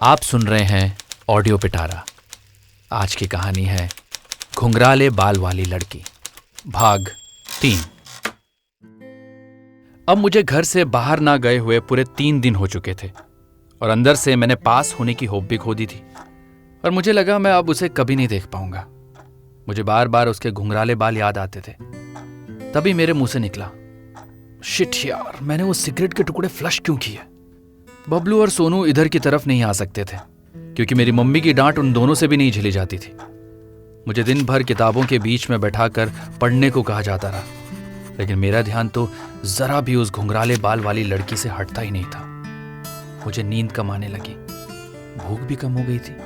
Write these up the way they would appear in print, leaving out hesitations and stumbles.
आप सुन रहे हैं ऑडियो पिटारा। आज की कहानी है घुंघराले बाल वाली लड़की, भाग 3। अब मुझे घर से बाहर ना गए हुए पूरे 3 दिन हो चुके थे और अंदर से मैंने पास होने की होप भी खो दी थी और मुझे लगा मैं अब उसे कभी नहीं देख पाऊंगा। मुझे बार बार उसके घुंघराले बाल याद आते थे। तभी मेरे मुंह से निकला, शिट यार, मैंने वो सिगरेट के टुकड़े फ्लश क्यों किए। बबलू और सोनू इधर की तरफ नहीं आ सकते थे क्योंकि मेरी मम्मी की डांट उन दोनों से भी नहीं झेली जाती थी। मुझे दिन भर किताबों के बीच में बैठाकर पढ़ने को कहा जाता रहा, लेकिन मेरा ध्यान तो जरा भी उस घुंघराले बाल वाली लड़की से हटता ही नहीं था। मुझे नींद कम आने लगी, भूख भी कम हो गई थी।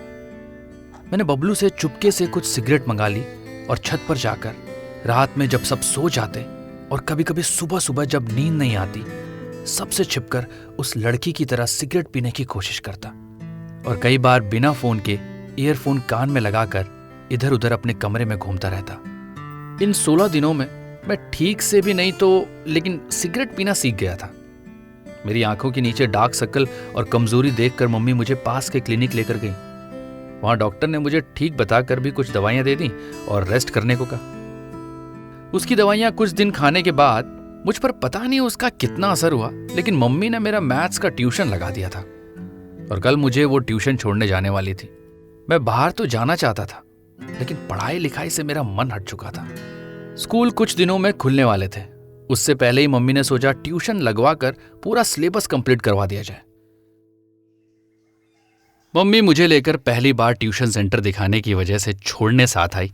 मैंने बबलू से चुपके से कुछ सिगरेट मंगा ली और छत पर जाकर रात में जब सब सो जाते और कभी कभी सुबह सुबह जब नींद नहीं आती, सबसे छिपकर उस लड़की की तरह सिगरेट पीने की कोशिश करता और कई बार बिना फोन के ईयरफोन कान में लगाकर इधर उधर अपने कमरे में घूमता रहता। इन 16 दिनों में मैं ठीक से भी नहीं तो लेकिन सिगरेट पीना सीख गया था। मेरी आंखों के नीचे डार्क सर्कल और कमजोरी देखकर मम्मी मुझे पास के क्लिनिक लेकर गई। वहां डॉक्टर ने मुझे ठीक बताकर भी कुछ दवाइयां दे दी और रेस्ट करने को कहा। उसकी दवाइयां कुछ दिन खाने के बाद मुझ पर पता नहीं उसका कितना असर हुआ, लेकिन मम्मी ने मेरा मैथ्स का ट्यूशन लगा दिया था और कल मुझे वो ट्यूशन छोड़ने जाने वाली थी। मैं बाहर तो जाना चाहता था, लेकिन पढ़ाई लिखाई से मेरा मन हट चुका था। स्कूल कुछ दिनों में खुलने वाले थे। उससे पहले ही मम्मी ने सोचा ट्यूशन लगवाकर पूरा सिलेबस कंप्लीट करवा दिया जाए। मम्मी मुझे लेकर पहली बार ट्यूशन सेंटर दिखाने की वजह से छोड़ने साथ आई।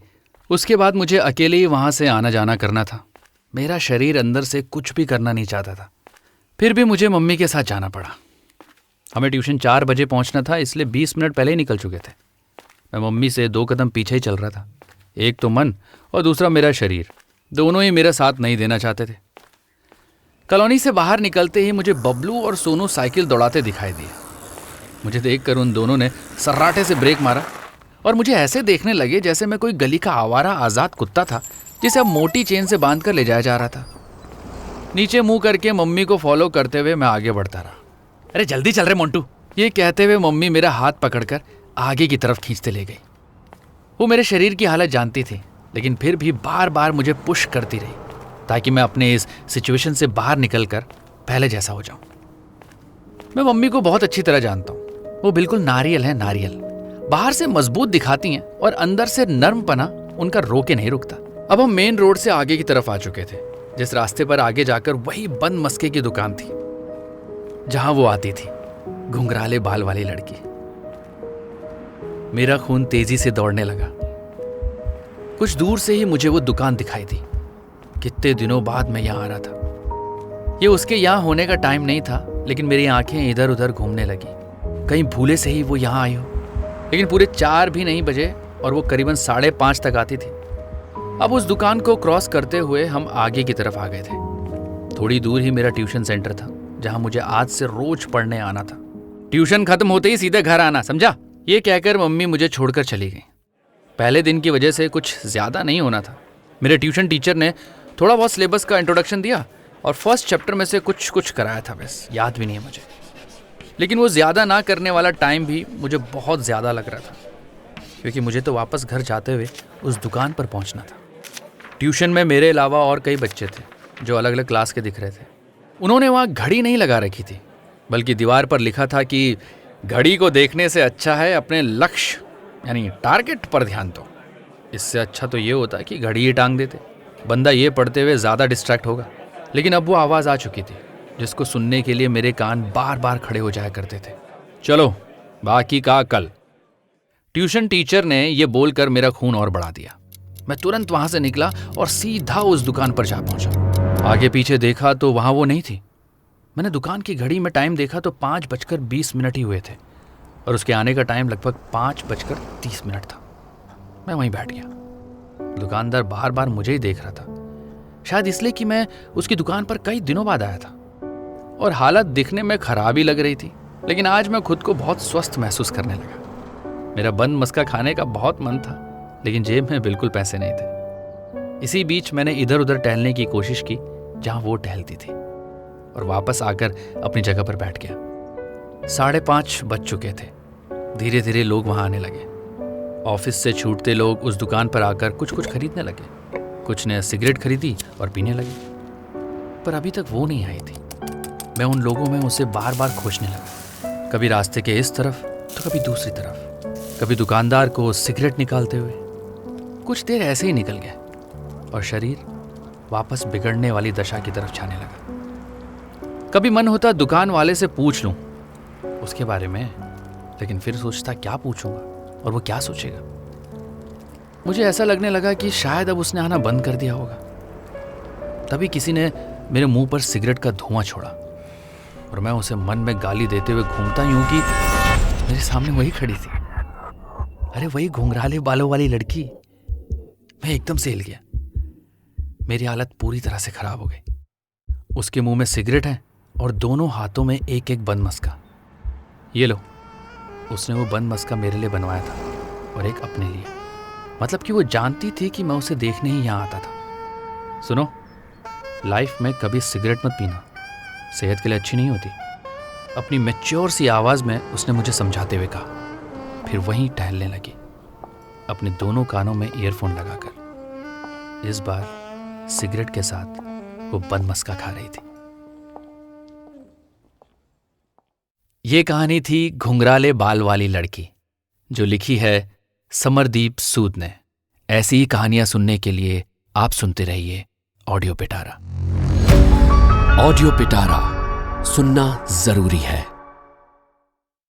उसके बाद मुझे अकेले ही वहां से आना जाना करना था। मेरा शरीर अंदर से कुछ भी करना नहीं चाहता था, फिर भी मुझे मम्मी के साथ जाना पड़ा। हमें ट्यूशन 4 बजे पहुंचना था, इसलिए 20 मिनट पहले ही निकल चुके थे। मैं मम्मी से 2 कदम पीछे ही चल रहा था। एक तो मन और दूसरा मेरा शरीर, दोनों ही मेरा साथ नहीं देना चाहते थे। कॉलोनी से बाहर निकलते ही मुझे बबलू और सोनू साइकिल दौड़ाते दिखाई दिए। मुझे देखकर उन दोनों ने सर्राटे से ब्रेक मारा और मुझे ऐसे देखने लगे जैसे मैं कोई गली का आवारा आजाद कुत्ता था जिसे अब मोटी चेन से बांधकर ले जाया जा रहा था। नीचे मुंह करके मम्मी को फॉलो करते हुए मैं आगे बढ़ता रहा। अरे जल्दी चल रहे मोंटू, ये कहते हुए मम्मी मेरा हाथ पकड़कर आगे की तरफ खींचते ले गई। वो मेरे शरीर की हालत जानती थी, लेकिन फिर भी बार बार मुझे पुश करती रही ताकि मैं अपने इस सिचुएशन से बाहर निकलकर पहले जैसा हो जाऊं। मैं मम्मी को बहुत अच्छी तरह जानता हूं। वो बिल्कुल नारियल है, नारियल। बाहर से मजबूत दिखाती हैं और अंदर से नर्मपना उनका रोके नहीं रुकता। अब हम मेन रोड से आगे की तरफ आ चुके थे। जिस रास्ते पर आगे जाकर वही बंद मस्के की दुकान थी जहां वो आती थी, घुंघराले बाल वाली लड़की। मेरा खून तेजी से दौड़ने लगा। कुछ दूर से ही मुझे वो दुकान दिखाई दी। कितने दिनों बाद मैं यहां आ रहा था। ये उसके यहां होने का टाइम नहीं था, लेकिन मेरी आंखें इधर उधर घूमने लगी। कहीं भूले से ही वो यहां आई हो। लेकिन पूरे 4 भी नहीं बजे और वो करीबन 5:30 तक आती थी। अब उस दुकान को क्रॉस करते हुए हम आगे की तरफ आ गए थे। थोड़ी दूर ही मेरा ट्यूशन सेंटर था जहां मुझे आज से रोज पढ़ने आना था। ट्यूशन खत्म होते ही सीधे घर आना, समझा? ये कहकर मम्मी मुझे छोड़कर चली गई। पहले दिन की वजह से कुछ ज्यादा नहीं होना था। मेरे ट्यूशन टीचर ने थोड़ा बहुत सिलेबस का इंट्रोडक्शन दिया और फर्स्ट चैप्टर में से कुछ कराया था, बस याद भी नहीं है मुझे। लेकिन वो ज्यादा ना करने वाला टाइम भी मुझे बहुत ज्यादा लग रहा था, क्योंकि मुझे तो वापस घर जाते हुए उस दुकान पर पहुंचना था। ट्यूशन में मेरे अलावा और कई बच्चे थे जो अलग अलग क्लास के दिख रहे थे। उन्होंने वहाँ घड़ी नहीं लगा रखी थी, बल्कि दीवार पर लिखा था कि घड़ी को देखने से अच्छा है अपने लक्ष्य यानी टारगेट पर ध्यान दो। इससे अच्छा तो ये होता कि घड़ी ही टांग देते, बंदा ये पढ़ते हुए ज़्यादा डिस्ट्रैक्ट होगा। लेकिन अब वो आवाज़ आ चुकी थी जिसको सुनने के लिए मेरे कान बार बार खड़े हो जाया करते थे। चलो बाकी का कल। ट्यूशन टीचर ने ये बोलकर मेरा खून और बढ़ा दिया। मैं तुरंत वहां से निकला और सीधा उस दुकान पर जा पहुंचा। आगे पीछे देखा तो वहां वो नहीं थी। मैंने दुकान की घड़ी में टाइम देखा तो 5:20 ही हुए थे और उसके आने का टाइम लगभग 5:30 था। मैं वहीं बैठ गया। दुकानदार बार बार मुझे ही देख रहा था, शायद इसलिए कि मैं उसकी दुकान पर कई दिनों बाद आया था और हालत दिखने में खराब ही लग रही थी। लेकिन आज मैं खुद को बहुत स्वस्थ महसूस करने लगा। मेरा बंद मस्का खाने का बहुत मन था, लेकिन जेब में बिल्कुल पैसे नहीं थे। इसी बीच मैंने इधर उधर टहलने की कोशिश की जहां वो टहलती थी और वापस आकर अपनी जगह पर बैठ गया। 5:30 बज चुके थे धीरे धीरे लोग वहां आने लगे। ऑफिस से छूटते लोग उस दुकान पर आकर कुछ कुछ खरीदने लगे। कुछ ने सिगरेट खरीदी और पीने लगे, पर अभी तक वो नहीं आई थी। मैं उन लोगों में उसे बार बार खोजने लगा, कभी रास्ते के इस तरफ तो कभी दूसरी तरफ, कभी दुकानदार को सिगरेट निकालते हुए। कुछ देर ऐसे ही निकल गया और शरीर वापस बिगड़ने वाली दशा की तरफ जाने लगा। कभी मन होता दुकान वाले से पूछ लूं उसके बारे में, लेकिन फिर सोचता क्या पूछूंगा और वो क्या सोचेगा। मुझे ऐसा लगने लगा कि शायद अब उसने आना बंद कर दिया होगा। तभी किसी ने मेरे मुंह पर सिगरेट का धुआं छोड़ा और मैं उसे मन में गाली देते हुए घूमता यूं कि मेरे सामने वही खड़ी थी। अरे वही घुंघराले बालों वाली लड़की। मैं एकदम से हिल गया। मेरी हालत पूरी तरह से खराब हो गई। उसके मुंह में सिगरेट है और दोनों हाथों में एक एक बंद मस्का। ये लो, उसने वो बंद मस्का मेरे लिए बनवाया था और एक अपने लिए। मतलब कि वो जानती थी कि मैं उसे देखने ही यहाँ आता था। सुनो, लाइफ में कभी सिगरेट मत पीना, सेहत के लिए अच्छी नहीं होती। अपनी मैच्योर सी आवाज़ में उसने मुझे समझाते हुए कहा। फिर वहीं टहलने लगी, अपने दोनों कानों में ईयरफोन लगाकर। इस बार सिगरेट के साथ वो बंद मस्का खा रही थी। ये कहानी थी घुंघराले बाल वाली लड़की, जो लिखी है समरदीप सूद ने। ऐसी ही कहानियां सुनने के लिए आप सुनते रहिए ऑडियो पिटारा। ऑडियो पिटारा सुनना जरूरी है।